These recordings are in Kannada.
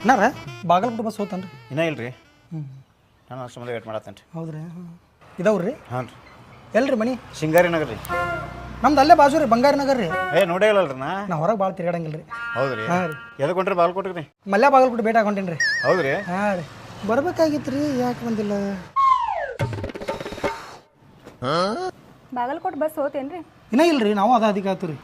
ಅಣ್ಣಾರ ಬಾಗಲಕೋಟೆ ಬಸ್ ಹೋತನ್ರಿ ಇನ್ನೂ ಇಲ್ರಿ ನಾನು ಅಷ್ಟು ಮಂದಿ ವೇಟ್ ಮಾಡತ್ತೇನೆ ರೀ ಹೌದ್ರಿ ಇದಾವ್ರಿ ಹಾಂ ರೀ ಎಲ್ರಿ ಮನಿ ಶಿಂಗಾರಿ ನಗರ ರೀ ನಮ್ದು ಅಲ್ಲೇ ಬಾಜು ರೀ ಬಂಗಾರಿ ನಗರ ರೀ ನೋಡೇ ಇಲ್ಲಲ್ರಿ ನಾ ಹೊರಗೆ ಭಾಳ ತಿರ್ಗಾಡಂಗಿಲ್ಲ ರೀ ಹೌದು ರೀ ಹಾಂ ರೀ ಎದಕ್ಕೆ ಹೊಂಟ್ರಿ ಬಾಲ್ಕೊಟ್ರಿ ರೀ ಮಲ್ಯ ಬಾಗಲಕೋಟೆ ಭೇಟಿ ಹಾಕೊಂಟೇನಿ ರೀ ಹೌದು ರೀ ಹಾಂ ರೀ ಬರ್ಬೇಕಾಗಿತ್ತು ರೀ ಯಾಕೆ ಬಂದಿಲ್ಲ ಬಾಗಲಕೋಟೆ ಬಸ್ ಹೋತೇನ್ರಿ ಇನ್ನೂ ಇಲ್ರಿ ನಾವು ಅದ ಅಧಿಕ ಆಯ್ತು ರೀ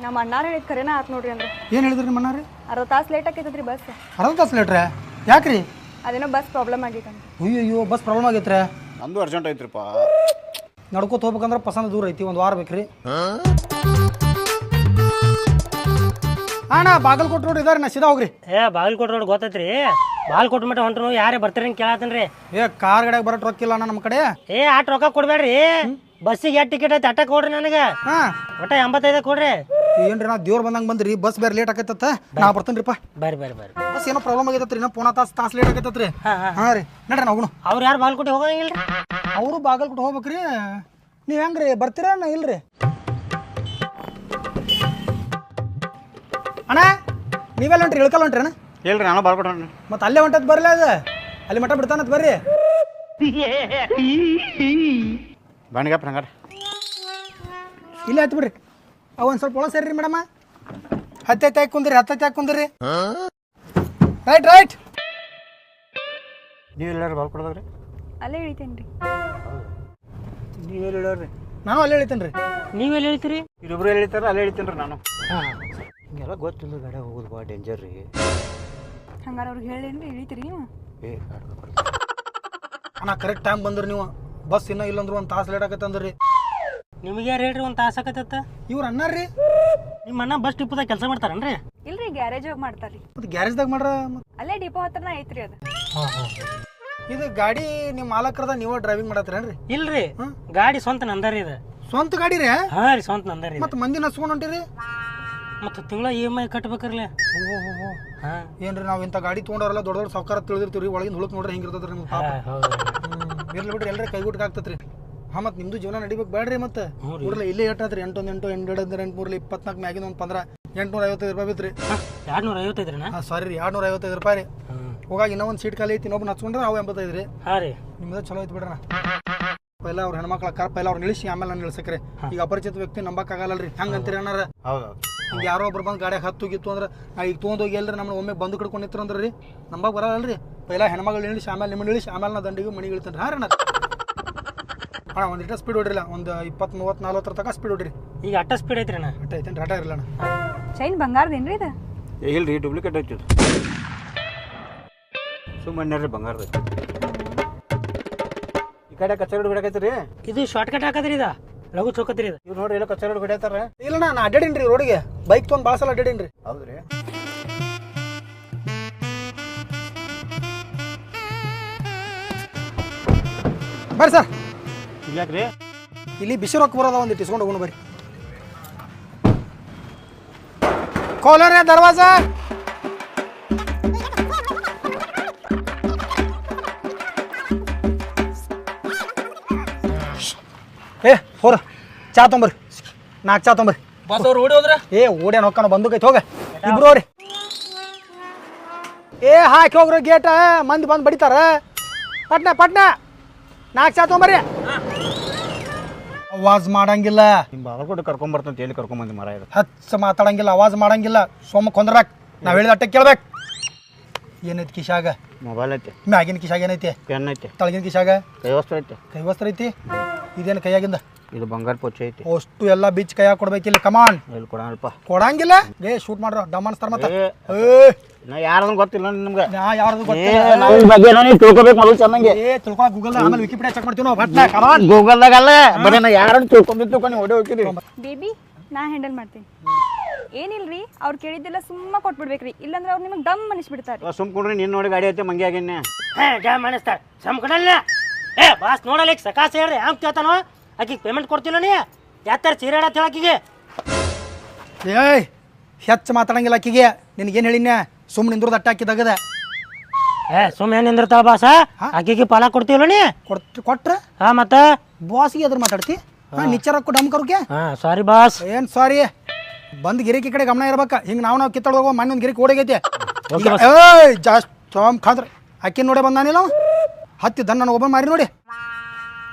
ನಮ್ಮ ಅಣ್ಣಾರ ಹೇಳಿದ ಖರೇನ ಆತ್ ನೋಡ್ರಿ ಅಂದ್ರೆ ಏನು ಹೇಳಿದ್ರಿ ನಿಮ್ಮ ಅಣ್ಣ ರೀ 60 ತಾಸು ಲೇಟ್ ಆಕೈತದ್ರಿ ಬಸ್ ಅರ್ಧ ತಾಸು ಲೇಟ್ರೆ ಯಾಕೆ ರೀ ಅದೇನೋ ಬಸ್ ಪ್ರಾಬ್ಲಮ್ ಆಗೈತಂತ ಅಯ್ಯೋ ಬಸ್ ಪ್ರಾಬ್ಲಮ್ ಆಗೈತ್ರಿ ನಮ್ದು ಅರ್ಜೆಂಟ್ ಐತ್ರಿಪ್ಪ ನಡ್ಕೋತ ಹೋಗ್ಬೇಕಂದ್ರೆ ಪಸಂದ ದೂರ ಐತಿ ಒಂದು ವಾರ ಬೇಕ್ರಿ ಅಣ್ಣ ಬಾಗಲಕೋಟೆ ರೋಡ್ ಇದಾರೆ ನಾ ಸೀದಾ ಹೋಗ್ರಿ ಬಾಗಲಕೋಟೆ ರೋಡ್ ಗೊತ್ತೈತ್ರಿ ಬಾಗಲಕೋಟೆ ಮಟ್ಟ ಹೊಂಟ್ರು ಯಾರೇ ಬರ್ತೀರಿ ಅಂತ ಕೇಳತ್ತೇನ್ರಿ ಕಾರ್ ಗಡ್ಯಾಗ ಬರೋ ರೊಕ್ಕಿಲ್ಲ ಅಣ್ಣ ನಮ್ಮ ಕಡೆ ಆಟ ರೊಕ್ಕ ಕೊಡ್ಬೇಡ್ರಿ ಬಸ್ಸಿಗೆ ಎಷ್ಟು ಟಿಕೆಟ್ ಐತಿ ಅಟ್ಟ ಕೊಡ್ರಿ ನನಗೆ ಹಾಂ ಒಟ್ಟ 85 ಕೊಡ್ರಿ ಏನ್ರಿ ನಾ ದೇವ್ರ ಬಂದಂಗೆ ಬಂದ್ರಿ ಬಸ್ ಬೇರೆ ಲೇಟ್ ಆಕೈತತ್ತ ನಾ ಬರ್ತೇನ್ರಿಪ್ಪ ಬರ್ರಿ ಬಸ್ ಏನೋ ಪ್ರಾಬ್ಲಮ್ ಆಗೈತತ್ರಿ ನಾ ಪೋಣ ತಾಸು ಲೇಟ್ ಆಕೈತತ್ರಿ ಹಾಂ ರೀ ನಡ್ರಿ ನಾವು ಅವ್ರು ಯಾರು ಬಾಗಲಕೋಟೆ ಹೋಗಂಗಿಲ್ರಿ ಅವರು ಬಾಗಲಕೋಟೆ ಹೋಗ್ಬೇಕ್ರಿ ನೀವು ಹೆಂಗ್ರಿ ಬರ್ತೀರಾ ನಾ ಇಲ್ರಿ ಅಣ್ಣ ನೀವೆಲ್ಲ ಹೊಂಟ್ರಿ ಇಳ್ಕಲ್ ಹೊಂಟ್ರಿ ಅಣ್ಣ ಹೇಳ್ರಿ ನಾನು ಬಾಲ್ಕೊಟ್ ಹೊಂಟ್ರಿ ಮತ್ತೆ ಅಲ್ಲೇ ಹೊಂಟದ್ ಬರಲ್ಲ ಅದು ಅಲ್ಲಿ ಮಠ ಬಿಡ್ತಾನತ್ ಬರ್ರಿ ಬಣ್ಗಪ್ಪ ಹಂಗಾರ ಇಲ್ಲೇ ಹತ್ತು ಬಿಡ್ರಿ ಅವು ಒಂದು ಸ್ವಲ್ಪ ಒಳ ಸೇರಿ ಮೇಡಮ ಹತ್ತೆ ಹಾಕಿ ಕುಂದ್ರಿ ಹತ್ತೆ ಹಾಕಿ ಕುಂದ್ರಿ ರೈಟ್ ನೀವು ಎಲ್ಲಾರು ಬಾಲ್ಕೊಡ್ದಾಗ್ರಿ ಅಲ್ಲೇ ಇಳಿತೇನ್ರಿ ನೀವೆಲ್ಲ ಹೇಳೋರಿ ನಾನು ಅಲ್ಲೇ ಹೇಳ್ತೇನೆ ರೀ ನೀವೆಲ್ಲಿ ಹೇಳ್ತೀರಿ ಇಲ್ಲೊಬ್ರು ಹೇಳ್ತಾರೆ ಅಲ್ಲೇ ಹೇಳ್ತೀನಿ ರೀ ನಾನು ಹಾಂ ಹಿಂಗೆಲ್ಲ ಗೊತ್ತಿಲ್ಲ ಗಾಡಿ ಹೋಗೋದು ಭಾಳ ಡೇಂಜರ್ ರೀ ಹಂಗಾರ ಅವ್ರಿಗೆ ಹೇಳೇನ್ರಿ ಇಳಿತೀರಿ ಅಣ್ಣ ಕರೆಕ್ಟ್ ಟೈಮ್ ಬಂದ್ರಿ ನೀವು ಬಸ್ ಇನ್ನೂ ಇಲ್ಲಂದ್ರು ಒಂದು ತಾಸು ಲೇಟ್ ಆಗತ್ತೆ ಅಂದ್ರಿ ನಿಮಗೆ ಯಾರು ಹೇಳ್ರಿ ಒಂದು ತಾಸು ಆಕತ್ತ ಇವ್ರು ಅಣ್ಣಾರ್ರಿ ನಿಮ್ಮ ಅಣ್ಣ ಬಸ್ ಡಿಪೋದಾಗ ಕೆಲಸ ಮಾಡ್ತಾರನ್ರಿ ಇಲ್ರಿ ಗ್ಯಾರೇಜ್ ಹೋಗಿ ಮಾಡ್ತಾರ್ರಿ ಮತ್ತೆ ಗ್ಯಾರೇಜ್ದಾಗ ಮಾಡ್ರ ಅಲ್ಲೇ ಡಿಪೋ ಹತ್ರನ ಐತ್ರಿ ಅದು ಇದು ಗಾಡಿ ನಿಮ್ಮ ಮಾಲಕರದ ನೀವು ಡ್ರೈವಿಂಗ್ ಮಾಡತ್ತೀರೇನ್ರಿ ಇಲ್ರಿ ಗಾಡಿ ಸ್ವಂತ ನಂದರಿ ಇದು ಸ್ವಂತ ಗಾಡಿ ರೀ ಹಾಂ ರೀ ಸ್ವಂತ ನಂದರಿ ಮತ್ತೆ ಮಂದಿ ನಸ್ಕೊಂಡು ಹೊಂಟಿರಿ ಮತ್ತು ತಿಂಗಳ EMI ಕಟ್ಬೇಕ್ರಲ್ಲ ಹಾಂ ಏನ್ರಿ ನಾವು ಇಂಥ ಗಾಡಿ ತೊಗೊಂಡವ್ರಲ್ಲ ದೊಡ್ಡ ದೊಡ್ಡ ಸಾವ್ಕಾರ ತಿಳಿದಿರ್ತೀವಿ ಒಳಗಿನ ಹುಳುಕ್ ನೋಡ್ರಿ ಹೆಂಗಿರ್ತದ್ರಿ ನಿಮ್ಗೆ ಪಾಪ ಇರ್ಲಿ ಬಿಡ್ರಿ ಎಲ್ಲರೂ ಕೈಗುಟ್ಗೆ ಆಗ್ತತ್ರಿ ಹಾಂ ಮತ್ತೆ ನಿಮ್ದು ಜೀವನ ನಡಿಬೇಕು ಬೇಡ್ರಿ ಮತ್ತೆ ನೋಡ್ರಿ ಇಲ್ಲೇ ಏಟಾದ್ರಿ 8 24 ಮ್ಯಾಗಿನ ಒಂದು 855 ರೂಪಾಯಿ ಬಿತ್ರಿ 255 ರೀ ಹಾಂ ಸಾರಿ ರೀ 255 ರೂಪಾಯಿ ರೀ ಹೋಗಾಗಿ ಇನ್ನೂ ಒಂದು ಸೀಟ್ ಖಾಲಿ ಐತಿ ಇನ್ನೊಬ್ಬ ನಚ್ಕೊಂಡ್ರೆ ಅವು 85 ರೀ ಹಾಂ ರೀ ನಿಮ್ದು ಚಲೋ ಐತಿ ಬಿಡ್ರಿ ಪೈಲ ಅವ್ರ ಹೆಣ್ಮಕ್ಳ ಪೈಲ ಅವ್ರು ನಿಲ್ಲಿಸಿ ಆಮೇಲೆ ನಾನು ನಿಲ್ಸಕ್ರಿ ಈಗ ಅಪರಿಚಿತ ವ್ಯಕ್ತಿ ನಂಬಕ್ಕಾಗಲ್ಲರಿ ಹಂಗೆ ಅಂತೀರಿ ಅಣ್ಣಾರ ಹೌದು ಈಗ ಯಾರೋ ಒಬ್ರು ಬಂದು ಗಾಡಿಯಾಗ ಹತ್ತು ಗಿತ್ತು ಅಂದ್ರೆ ಈಗ ತೊಗೊಂಡೋಗಿ ಎಲ್ರಿ ನಮ್ಮನ್ನ ಒಮ್ಮೆ ಬಂದು ಕಡ್ಕೊಂಡು ನಿಂತ್ರು ಅಂದ್ರೆ ರೀ ನಂಬಕ್ಕೆ ಬರಲ್ಲರಿ ಪೈಲ ಹೆಣ್ಮಗಳು ನಿಲ್ಲಿಸಿ ಆಮೇಲೆ ನಿಮ್ಮನ್ನು ನಿಲ್ಲಿಸಿ ಆಮೇಲೆ ನಾ ದಂಡಿಗೆ ಮನೆಗೆ ಇಳ್ತೇನೆ ಹಾಂ ರೀ ಅಣ್ಣ ಒಂದು ಇಷ್ಟ ಸ್ಪೀಡ್ ಹೊಡ್ರಿಲ್ಲ ಒಂದು 20 30 40 ತನಕ ಸ್ಪೀಡ್ ಹೊಡ್ರಿ ಈಗ ಅಟ್ಟ ಸ್ಪೀಡ್ ಐತ್ರಿ ಅಣ್ಣ ಅಟ್ಟ ಐತೇನು ರಟ ಇರಲ್ಲ ಅಣ್ಣ ಚೈನ್ ಬಂಗಾರದೇನ್ರಿ ಇದು ಇಲ್ರಿ ಡೂಪ್ಲಿಕೇಟ್ ಐತಿ ಸುಮ್ಮನೆ ರೀ ಬಂಗಾರದ ಈ ಕಡೆ ಕಚ್ಚಾ ಬಿಡಕೈತಿ ರೀ ಇದು ಶಾರ್ಟ್ ಕಟ್ ಹಾಕದ್ರಿ ಇದ ಲಘು ಚೌಕತ್ರಿ ಇದು ಇವ್ರು ನೋಡ್ರಿ ಎಲ್ಲ ಕಚ್ಚಾ ಬಿಡತ್ತಾರ ಇಲ್ಲ ನಾನು ಅಡ್ಡಾಡೀನಿ ರೋಡಿಗೆ ಬೈಕ್ ತೊಗೊಂಡು ಭಾಳ ಸಲ ಅಡ್ಡಾಡೀನಿ ರೀ ಹೌದು ರೀ ಬರ್ರಿ ಸರ್ ಇಲ್ಲಾಕ್ರಿ ಇಲ್ಲಿ ಬಿಸಿ ರೊಕ್ಕ ಬರೋದ ಒಂದು ಇಸ್ಕೊಂಡು ಹೋಗೋಣ ಬರ್ರಿ ಕೋಲರೇ ದರ್ವಾಜಾ ಏ ಹೋರ ಚಾ ತೊಂಬರ್ರಿ 4 ಚಾ ತೊಂಬರ್ರಿ ಬಸ್ ಅವ್ರು ಓಡಿ ಹೋದ್ರ ಓಡ್ಯಾನ ಹೊಕ್ಕನ ಬಂದೂಕೈತಿ ಹೋಗ ಇಬ್ರು ಹೋಗ್ರಿ ಹಾಕಿ ಹೋಗ್ರಿ ಗೇಟ ಮಂದಿ ಬಂದು ಬಡಿತಾರ ಪಟ್ನ 4 ಚಾ ತೊಂಬರ್ರಿ ಅವಾಜ್ ಮಾಡಂಗಿಲ್ಲ ನಿಮ್ಮ ಬಾಗಲಕೋಟೆ ಕರ್ಕೊಂಬರ್ತಂತ ಎಲ್ಲಿ ಕರ್ಕೊಂಬಂದಿ ಮರ ಇದು ಹಚ್ಚ ಮಾತಾಡಂಗಿಲ್ಲ ಅವಾಜ್ ಮಾಡಂಗಿಲ್ಲ ಸೋಮ ಕೊಂದ್ರಾಕ್ ನಾವ್ ಹೇಳಿದ ಅಟ್ಟೆ ಕೇಳ್ಬೇಕು ಏನೈತಿ ಕಿಶಾಗ ಮೊಬೈಲ್ ಐತೆ ಮ್ಯಾಗಿನ ಕಿಶಾಗ ಏನೈತಿ ಪೆನ್ ಐತೆ ತಳಗಿನ ಕಿಶಾಗ ಕೈವಸ್ತ್ರ ಐತೆ ಕೈವಸ್ತ್ರ ಐತಿ ಇದೇನು ಕೈಯಾಗಿಂದ ಇದು ಬಂಗಾರ ಪೋಚೆ ಐತಿ ಅಷ್ಟು ಎಲ್ಲ ಬೀಚ್ ಕೈಯಾಗ ಕೊಡ್ಬೇಕಿಲ್ಲ ಕಮಾನ್ ಎಲ್ಲಿ ಕೊಡಲ್ಪ ಕೊಡಂಗಿಲ್ಲ ಶೂಟ್ ಮಾಡ್ರ ಡಮ್ ಅನ್ಸ್ತಾರ ಮತ್ತೆ ನಾ ಯಾರದನ್ನು ಗೊತ್ತಿಲ್ಲ ನಿಮ್ಗೆ ಯಾರ್ದು ತಿಳ್ಕೊಬೇಕು ಮೊದಲು ಚೆನ್ನಾಗಿ ತಿಳ್ಕೊ ಗೂಗಲ್ ಆಮೇಲೆ ವಿಕಿಪೀಡಿಯಾ ಚೆಕ್ ಮಾಡ್ತೀವಿ ನಾವು ಭಟ್ನ ಕಮಾನ್ ಗೂಗಲ್ದಾಗ ಅಲ್ಲ ಬರೀ ನಾ ಯಾರನ್ನು ತಿಳ್ಕೊಂಡು ಹೊಡೆ ಹೋಗ್ತೀರಿ ಬೇಬಿ ನಾ ಹ್ಯಾಂಡಲ್ ಮಾಡ್ತೀನಿ ಏನಿಲ್ರಿ ಅವ್ರು ಕೇಳಿದ್ದೆಲ್ಲ ಸುಮ್ಮ ಕೊಟ್ಬಿಡ್ಬೇಕ್ರಿ ಇಲ್ಲಾಂದ್ರೆ ಅವ್ರು ನಿಮಗೆ ಡಮ್ ಅನಿಸ್ಬಿಡ್ತಾರೆ ಸುಮ್ಕೊಂಡ್ರಿ ನೀನು ನೋಡಿ ಗಾಡಿ ಐತೆ ಮಂಗಿ ಆಗೇನೆ ಜಾಮ್ ಅನಿಸ್ತಾರ ಸಮಕಡಲ್ಲ ಬಾಸ್ ನೋಡಲ್ಲ ಈಗ ಸಕಾಸ ಹೇಳ್ರಿ ಹ್ಯಾಂಗ ಕೇಳ್ತಾನೋ ಆಕಿಗೆ ಪೇಮೆಂಟ್ ಕೊಡ್ತಿಲ್ಲ ನೀ ಯಾತ್ತಾರ ಚೀರಾಡ ಹೇಳಕ್ಕಿಗೆ ಏಯ್ ಹೆಚ್ಚು ಮಾತಾಡಂಗಿಲ್ಲ ಆಕಿಗೆ ನಿನಗೇನು ಹೇಳಿನ ಸುಮ್ಮನೆ ನಿಂದ್ರದ್ದು ಅಟ್ಟ ಹಾಕಿದಾಗದ ಸುಮ್ಮನೆ ನಿಂದಿರ್ತಾಳ ಬಾಸ ಆಕಿಗೆ ಪಾಲ ಕೊಡ್ತೀವಲ್ಲ ನೀ ಕೊಟ್ರ ಹಾ ಮತ್ತ ಬಾಸಿಗೆ ಎದ್ರ ಮಾತಾಡ್ತಿ ನಿಚ್ಚರಕ್ಕು ಡಮ್ ಕರುಕೆ ಸಾರಿ ಬಾಸ್ ಏನು ಸಾರಿ ಬಂದು ಗಿರಿಕಿ ಕಡೆ ಗಮನ ಇರ್ಬೇಕ ಹಿಂಗೆ ನಾವು ಕಿತ್ತೊಳಗೆ ಹೋಗೋ ಮಣ್ಣೊಂದು ಗಿರಿಕಿ ಓಡಾಗೈತೆ ಏಯ್ ಜಾಸ್ತಿ ಸೋಮ್ ಖಾದ್ರೆ ಆಕೆ ನೋಡೇ ಬಂದಾನಿಲ್ಲ ಅವ ಹತ್ತಿ ದನ್ನ ನಾನು ಒಬ್ಬ ಮಾರಿ ನೋಡಿ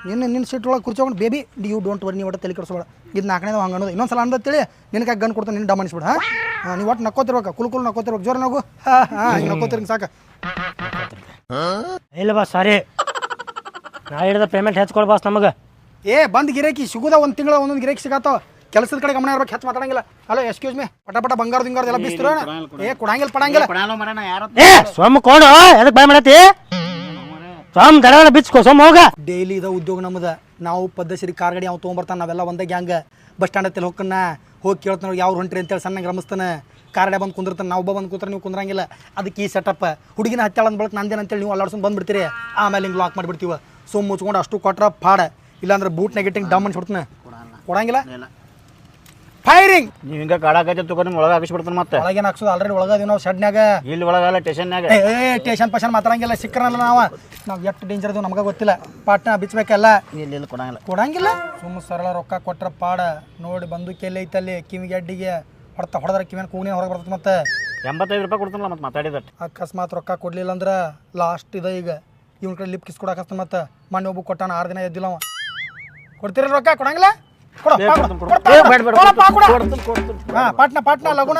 ನಿನ್ನ ಸೀಟ್ ಒಳಗೆ ಕುರ್ಚೋಕೊಂಡು ಬೇಬಿ ಯು ಡೋಂಟ್ ವರಿ ನೀವು ಒಟ್ಟು ತಲೆ ಕೆಡಿಸ್ಬೇಡ ಇದು ನಾಲ್ಕನೇದು ಹಂಗೆ ಅನ್ನೋದು ಇನ್ನೊಂದು ಸಲ ಅಂದತ್ತೇಳಿ ನಿನಗೆ ಗನ್ ಕೊಡ್ತಾನೆ ನಿನ್ನ ಡಮ್ ಅನಿಸ್ಬಿಡ ಹಾಂ ನೀವು ಒಟ್ಟು ನಕ್ಕೋತಿರ್ಬೇಕು ಕುಲ್ ನಕ್ಕೋತಿರ್ಬೇಕು ಜೋರ ನಗು ಹಾಂ ಹಿಂಗೆ ನಕ್ಕೋತಿರಂಗೆ ಸಾಕು ಇಲ್ಲ ಬಾಸ್ ಸಾರಿ ನಾ ಹಿಡಿದ ಪೇಮೆಂಟ್ ಹೆಚ್ಚಿಕೊಡ್ ಬಾಸ್ ನಮಗೆ ಬಂದು ಗಿರಾಕಿ ಸಿಗುದ ಒಂದು ತಿಂಗಳ ಒಂದೊಂದು ಗಿರಾಕಿ ಸಿಗತ್ತಾವ ಕೆಲಸದ ಕಡೆ ಗಮನ ಇರ್ಬೇಕು ಹೆಚ್ಚು ಮಾತಾಡಂಗಿಲ್ಲ ಹಲೋ ಎಕ್ಸ್ಕ್ಯೂಸ್ ಮೀ ಪಟ ಬಂಗಾರ ದಿಂಗಾರ ಎಲ್ಲ ಬಿಸ್ತಿರೋ ಕೊಡಂಗಿಲ್ಲ ಕೊಡಾಲ ಮರಣ ಯಾರ ಸೊಮ್ಮ ಕೊಡು ಎದಕ್ಕೆ ಬಾಯ್ ಮಾಡತ್ತಿ ಸೊಮ್ ದಡ ಬಿಚ್ಕೋ ಸೊಮ್ಮ ಹೋಗ ಡೈಲಿ ಇದ ಉದ್ಯೋಗ ನಮ್ದು ನಾವು ಪದ್ಧತಿ ಕಾರ್ ಗಾಡಿ ಅವ್ನು ತೊಗೊಂಬರ್ತಾನೆ ನಾವೆಲ್ಲ ಒಂದೇ ಗ್ಯಾಂಗ್ ಬಸ್ ಸ್ಟ್ಯಾಂಡ್ ಹತ್ತಿರ ಹೋಗ್ಕನ್ನ ಹೋಗಿ ಕೇಳ್ತಾನೆ ಯಾವ ಹೊಂಟ್ರಿ ಅಂತೇಳಿ ಸಣ್ಣಗೆ ರಮಿಸ್ತಾನೆ ಕಾರ್ ಗಾಡಿ ಬಂದು ಕುಂದಿರ್ತಾನೆ ನಾವು ಒಬ್ಬ ಬಂದು ಕೂತ್ರೆ ನೀವು ಕುಂದ್ರಂಗಿಲ್ಲ ಅದಕ್ಕೆ ಈ ಸೆಟಪ್ ಹುಡುಗಿನ ಹತ್ತಾಳ ಅಂದ್ಬಳಕ್ ನಂದೇನು ಅಂತೇಳಿ ನೀವು ಅಲ್ಲಾಡ್ಸ್ಕೊಂಡು ಬಂದ್ಬಿಡ್ತೀರಿ ಆಮೇಲೆ ಹಿಂಗೆ ಲಾಕ್ ಮಾಡಿಬಿಡ್ತೀವಿ ಸುಮ್ಮ ಮುಚ್ಕೊಂಡು ಅಷ್ಟು ಕೊಟ್ರ ಪಾಡ ಇಲ್ಲಾಂದ್ರೆ ಬೂಟ್ ನೆಗೆಟಿಂಗ್ ಡಮ್ ಅನ್ಸ್ಬಿಡ್ತಾನೆ ಕೊಡಂಗಿಲ್ಲ ಫೈರಿಂಗ್ ನೀವು ಹಿಂಗೆ ಕಾಡಾಕೈತೆ ತಗೊಂಡು ಒಳಗೆ ಹಾಕಿಸ್ಬಿಡ್ತಾನೆ ಮತ್ತೆ ಒಳಗೇನು ಹಾಕ್ಸೋದು ಆಲ್ರೆಡಿ ಒಳಗದೀವಿ ನಾವು ಶೆಡ್ನ್ಯಾಗ ಇಲ್ಲಿ ಒಳಗಲ್ಲ ಸ್ಟೇಷನ್ಯಾಗ ಟೇಷನ್ ಪೇಷನ್ ಮಾತಾಡಂಗಿಲ್ಲ ಸಿಕ್ಕರಲ್ಲ ನಾವು ಎಷ್ಟು ಡೇಂಜರ್ ಅದು ನಮಗೆ ಗೊತ್ತಿಲ್ಲ ಪಾಟ್ನ ಬಿಚ್ಚಬೇಕಲ್ಲ ಇಲ್ಲಿ ಕೊಡಂಗಿಲ್ಲ ಕೊಡಂಗಿಲ್ಲ ಸುಮ್ಮ ಸರಳ ರೊಕ್ಕ ಕೊಟ್ರ ಪಾಡ ನೋಡಿ ಬಂದೂಕೆಲ್ಲಿ ಐತಲ್ಲಿ ಕಿವಿಗೆ ಅಡ್ಡಿಗೆ ಹೊಡೆದ್ರೆ ಕಿವಿನ ಕೂನಿ ಹೊರಗೆ ಬರ್ತದೆ ಮತ್ತೆ 85 ರೂಪಾಯಿ ಕೊಡ್ತಾನಲ್ಲ ಮತ್ತೆ ಮಾತಾಡಿದಟ್ಟು ಅಕಸ್ಮಾತ್ ರೊಕ್ಕ ಕೊಡ್ಲಿಲ್ಲ ಅಂದ್ರೆ ಲಾಸ್ಟ್ ಇದೆ ಈಗ ಇವ್ನ ಕಡೆ ಲಿಪ್ ಕಿಸ್ ಕೊಡಕಸ್ತಾನ ಮತ್ತೆ ಮೊನ್ನೆ ಒಬ್ಬ ಕೊಟ್ಟಾನ 6 ದಿನ ಎದ್ದಿಲ್ಲ ಅವ ಕೊಡ್ತೀರ ರೊಕ್ಕ ಕೊಡಂಗಿಲ್ಲ ಪಾಟ್ನ ಲಗುನ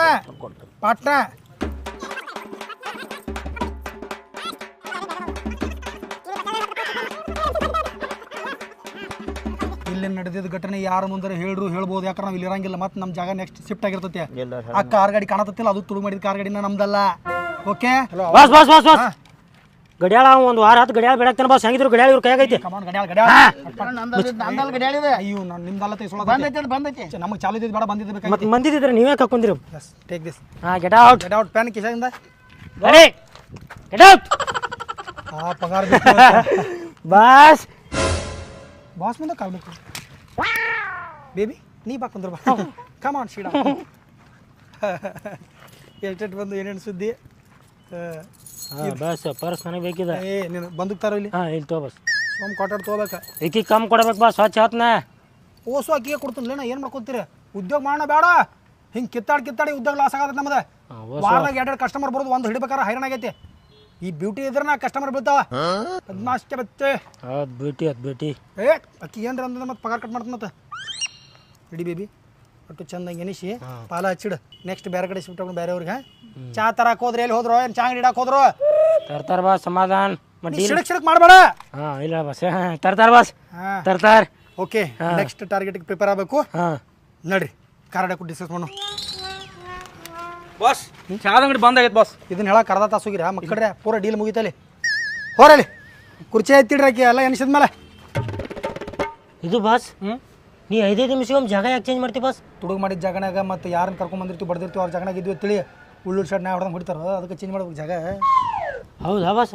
ಪಾಟ್ನ ಇಲ್ಲಿ ನಡೆದಿದ್ದ ಘಟನೆ ಯಾರ ಮುಂದೆ ಹೇಳ್ಬೋದು ಯಾಕಂದ್ರೆ ನಾವು ಇಲ್ಲಿ ಇರಂಗಿಲ್ಲ ಮತ್ತೆ ನಮ್ಮ ಜಾಗ ನೆಕ್ಸ್ಟ್ ಶಿಫ್ಟ್ ಆಗಿರ್ತೈತೆ ಆ ಕಾರ್ ಗಾಡಿ ಕಾಣತತ್ತಿಲ್ಲ ಅದು ತುಳು ಮಾಡಿದ ಕಾರ್ ಗಾಡಿನ ನಮ್ದಲ್ಲ ಓಕೆ ಬಾಸ್ ಗಡಿಯಾಳ ಒಂದು ವಾರ ಹತ್ತು ಗಡಿಯಾಳ ಬಿಡಾಕ್ತಾನೆ ಬಾಸ್ ಹೆಂಗಿದ್ರು ಗಡಿಯಾಳ ಇವ್ರ ಕೈಯಾಗೈತಿ ಅಯ್ಯೋ ನಾನು ನಿಮ್ದಲ್ಲ ಬಂದೈತೆ ನಮಗೆ ಚಾಲು ಇದ್ದಿದ್ದು ಬೇಡ ಬಂದಿದ್ದು ಮತ್ತೆ ಮಂದಿದ್ರೆ ನೀವೇ ಕರ್ಕೊಂಡಿರಿ ಟೇಕ್ ದಿಸ್ ಗೆಟ್ ಔಟ್ ಪ್ಯಾನ್ ಕಿಶದಿಂದ ಗೆಟ್ ಔಟ್ ಆ ಪಗಾರ ಬಾಸ್ ಮುಂದೆ ಕಾಲ್ಬೇಕು ಬೇಬಿ ನೀ ಬಾ ಕುಂದ್ರ ಬಾ ಕಮ್ ಆನ್ ಶೀಡ ಎಷ್ಟೆಟ್ಟು ಬಂದು ಏನೇನು ಸುದ್ದಿ ಬಸ್ ಪರ್ಸ್ ನನಗೆ ಬೇಕಿದೆ ನೀನು ಬಂದಕ್ಕೆ ತಾರೋ ಇಲ್ಲಿ ಇಲ್ಲಿ ತಗೋ ಬಸ್ ಸೋಮ್ ಕಾಟಾಡ್ ತೊಗೋಬೇಕ ಈಕಿ ಕಮ್ ಕೊಡ್ಬೇಕು ಬಾ ಸ್ವಚ್ಛ ಆತ್ನ ಓಸು ಅಕ್ಕಿಗೆ ಕೊಡ್ತೀನಿ ಏನು ಮಾಡ್ಕೊತೀರಿ ಉದ್ಯೋಗ ಮಾಡೋಣ ಬೇಡ ಹಿಂಗೆ ಕಿತ್ತಾಡಿ ಉದ್ಯೋಗ ಲಾಸ್ ಆಗತ್ತೆ ನಮ್ದು ವಾರದಾಗ 2 ಕಸ್ಟಮರ್ ಬರೋದು ಒಂದು ಹಿಡಿಬೇಕಾದ್ರೆ ಹೈರಾಣ ಆಗೈತಿ ಈ ಬ್ಯೂಟಿ ಇದ್ರೆ ಕಸ್ಟಮರ್ ಬೀಳ್ತಾವ ಅದ್ಮಾಷ್ಟೇ ಬತ್ತೆ ಅದು ಬ್ಯೂಟಿ ಅಕ್ಕಿ ಏನ್ರ ಅಂದ್ರೆ ಮತ್ತೆ ಪಗಾರ ಕಟ್ ಮಾಡ್ತಾನೆ ಮತ್ತೆ ಇಡಿ ಬೇಬಿ ಒಟ್ಟು ಚಂದಂಗೆ ಎನಿಸಿ ಪಾಲ ಹಚ್ಚಿಡು ನೆಕ್ಸ್ಟ್ ಬೇರೆ ಕಡೆ ಶಿಫ್ಟ್ ಆಗಿ ಬೇರೆಯವ್ರಿಗೆ ಚಾ ತರಕ್ಕೆ ಹೋದ್ರೆ ಎಲ್ಲಿ ಹೋದ್ರು ಏನು ಚಾಂಗ್ ಇಡಕ್ಕೆ ಹೋದ್ರು ತರ್ತಾರ ಬಾಸ್ ಸಮಾಧಾನ ಸಿಡಕ್ ಮಾಡಬೇಡ ಇಲ್ಲ ಬಾಸ್ ತರ್ತಾರ ಬಾಸ್ ತರ್ತಾರ ಓಕೆ ನೆಕ್ಸ್ಟ್ ಟಾರ್ಗೆಟ್ಗೆ ಪ್ರಿಪೇರ್ ಆಗಬೇಕು ನಡ್ರಿ ಕಾರ್ಡಕ್ಕೂ ಡಿಸ್ಕಸ್ ಮಾಡೋಣ ಬಾಸ್ ಚಾದ ಅಂಗಡಿ ಬಂದ್ ಆಗೈತೆ ಬಾಸ್ ಇದನ್ನ ಹೇಳಕ್ ಅರ್ಧ ತಾಸು ಹೋಗಿರ ಮಕ್ಕಳ್ರೆ ಪೂರ ಡೀಲ್ ಮುಗಿತಲ್ಲಿ ಹೋರಲ್ಲಿ ಕುರ್ಚಿ ಎತ್ತಿಡ್ರಿ ಆಕಿ ಎಲ್ಲ ಎನಿಸಿದ್ಮೇಲೆ ಇದು ಬಾಸ್ ನೀ 5 ನಿಮಿಷಕ್ಕೊಮ್ಮೆ ಜಾಗ ಯಾಕೆ ಚೇಂಜ್ ಮಾಡ್ತೀವಿ ಬಾಸ್ ತುಡುಗ್ ಮಾಡಿದ ಜಾಗನಾಗ ಮತ್ತೆ ಯಾರನ್ನ ಕರ್ಕೊಂಡ್ ಬಂದಿರ್ತೀವಿ ಬಡ್ದಿರ್ತೀವಿ ಅವ್ರ ಜಾಗನಾಗ ಇದ್ವಿ ತಿಳಿ ಉಳ್ಳೂರು ಶೆಡ್ನ ಹೊಡೆದಂಗೆ ಹೊಡಿತಾರ ಅದಕ್ಕೆ ಚೇಂಜ್ ಮಾಡ್ಬೇಕು ಜಾಗ ಹೌದಾ ಬಾಸ್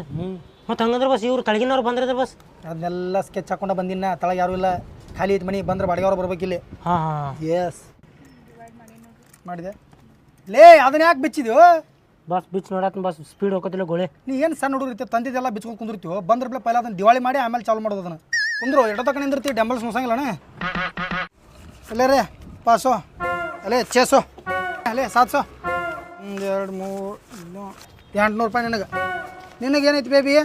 ಮತ್ತೆ ಹಂಗಂದ್ರೆ ಬಾಸ್ ಇವ್ರು ತಳಗಿನವ್ರು ಬಂದ್ರೆ ಬಾಸ್ ಅದನ್ನೆಲ್ಲ ಸ್ಕೆಚ್ ಹಾಕೊಂಡ ಬಂದಿನ ತಳಗ ಯಾರು ಇಲ್ಲ ಖಾಲಿ ಐತಿ ಮನಿ ಬಂದ್ರೆ ಬಾಡಿಗೆವ್ರು ಬರ್ಬೇಕಿಲ್ಲಿ ಎಸ್ ಮಾಡಿದೆ ಲೇ ಅದನ್ನ ಯಾಕೆ ಬಿಚ್ಚಿದ್ಯೋ ಬಾಸ್ ಬಿಚ್ ನೋಡಾಕ ಬಾಸ್ ಸ್ಪೀಡ್ ಹೋಗೋತಿಲ್ಲ ಗೋಳೆ ನೀ ಏನು ಸಣ್ಣ ಹುಡುಗರು ಇರ್ತೀವಿ ತಂದಿದ್ದೆಲ್ಲ ಬಿಚ್ಕೊಂಡು ಕುಂದಿರ್ತೀವೋ ಬಂದ್ರೆ ಪೈಲ ಅದನ್ನ ದಿವಾಳಿ ಮಾಡಿ ಆಮೇಲೆ ಚಾಲು ಮಾಡೋದು ಅದನ್ನು ಕುಂದ್ರು ಎಡ ತಕ್ಕ ನಿಂದಿರ್ತೀವಿ ಡೆಂಬಲ್ಸ್ ಮುಸಂಗಿಲ್ಲಣ್ಣ ಅಲ್ಲೇ ರೇ ಪಾಸೋ ಅಲ್ಲೇ ಚೇಸೋ ಅಲ್ಲೇ 700 1 2 3 800 ರೂಪಾಯಿ ನಿನಗೇನೈತಿ ಬೇಬಿ 2